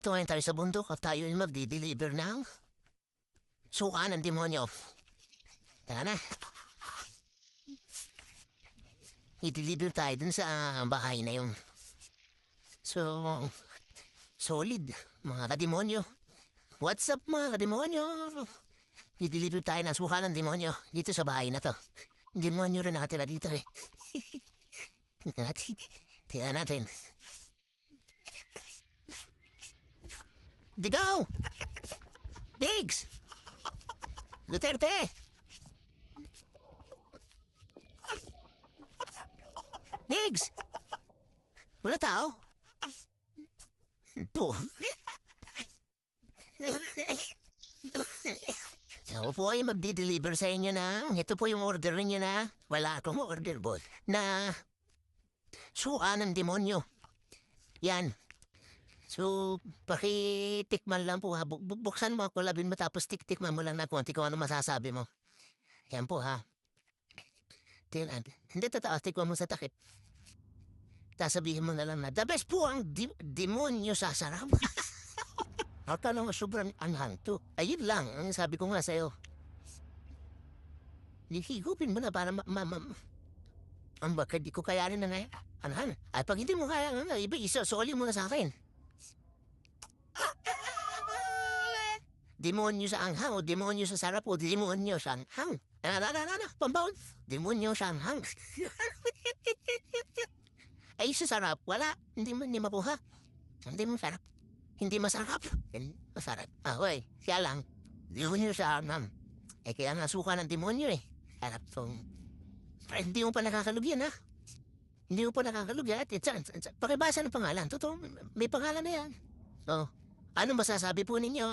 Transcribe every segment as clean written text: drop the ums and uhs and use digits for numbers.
Tumayin tayo sa bundok at tayo ay magdi-deliver ng suka ng demonyo. Tara na. I-deliver tayo dun sa bahay na yun. So, solid, mga kademonyo. What's up, mga kademonyo? I-deliver tayo ng suka ng demonyo dito sa bahay na to. Demonyo rin nakatira dito eh. Tingnan natin. Digaw! Diggs! Duterte! Diggs! Wala tao? Ito. Ako po ay magdi-deliver sa inyo na. Ito po yung order niyo na. Wala akong order, boss. Na suka ng demonyo. Yan. So, pakitikman lang po ha. Buksan mo ako, labin mo tapos tikman mo lang na konti kung ano masasabi mo. Yan po ha. Tingnan. Hindi totoo, tikman mo sa takip. Sasabihin mo na lang na, the best po ang demonyo sa sarap. Akala mo sobrang anghang to. Ayun lang, ang sabi ko nga sa'yo. Higupin mo na para ang baka di ko kayanin na ngayon. Anghang. At pag hindi mo kaya nga, isasoli mo na sa akin. Demonyo sa anghang o demonyo sa sarap o demonyo sa anghang. Pambawon. Demonyo sa anghang. Ay, sa sarap, wala. Hindi mabuha. Hindi mo sarap. Hindi masarap. Hindi masarap. Okay, siya lang. Demonyo sa anghang. Eh, kaya nasuka ng demonyo eh. Sarap tong... Hindi mo pa nakakalugyan ha. Hindi mo pa nakakalugyan. Pakibasa ng pangalan. Totoo, may pangalan na yan. So, ano masasabi po ninyo,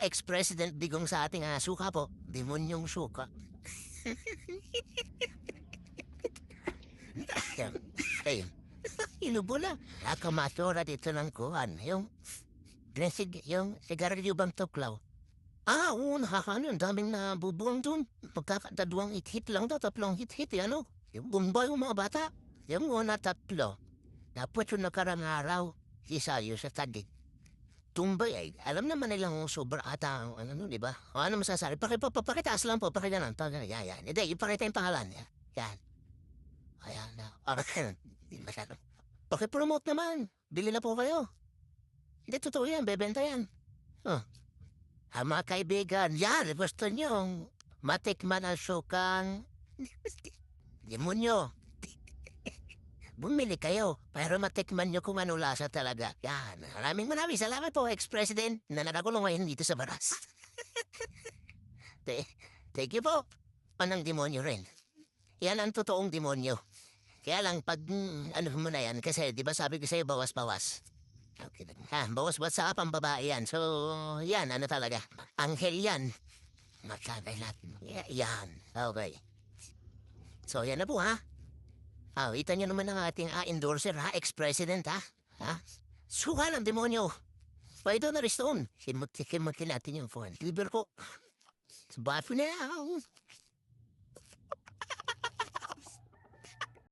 ex-president Digong sa ating suka po? Demonyong suka. Ayun. Inubo lang. Nakamatura dito ng kuhan. Yung sigarilyo bang tuklaw? Oo, nakakano. Ang daming nabubuang dun. Pagkakataduang hit-hit lang daw. Tatlong hit-hit. Ano? Yung bumbay yung mga bata. Yung una tatlo. Dapat yung nakarang araw. Isayo sa tadig. Tumbay ay, alam naman nilang sobra ata ang ano, di ba? O ano masasabi? Pakitaas lang po, pakita lang. Yan. Hindi, ipakita yung pangalan. Yan. Ayan na. Okay, hindi masyado. Pakipromote naman. Bili na po kayo. Hindi, totoo yan. Bebenta yan. Oh. Mga kaibigan, yan. Gusto nyo matikman ang sukang demonyo. Bumili kayo para matikman nyo kung ano lasa talaga. Yan. Maraming salamat po, ex-president, na nakakulong ngayon dito sa baras. Thank you po. Anong demonyo rin? Yan ang totoong demonyo. Kaya lang, pag ano mo na yan, kasi di ba sabi ko sa'yo, bawas-bawas. Okay. Bawas-bawas sa pang babae yan. So, yan, ano talaga. Anghel yan. Magkabay natin. Yan. Okay. So, yan na po ha. Kita niyo naman ang ating endorser ha, ex-president ha. Suka ng demonyo. Pwede na rin stone. Himutin natin yung phone. Deliver ko. Bye for now.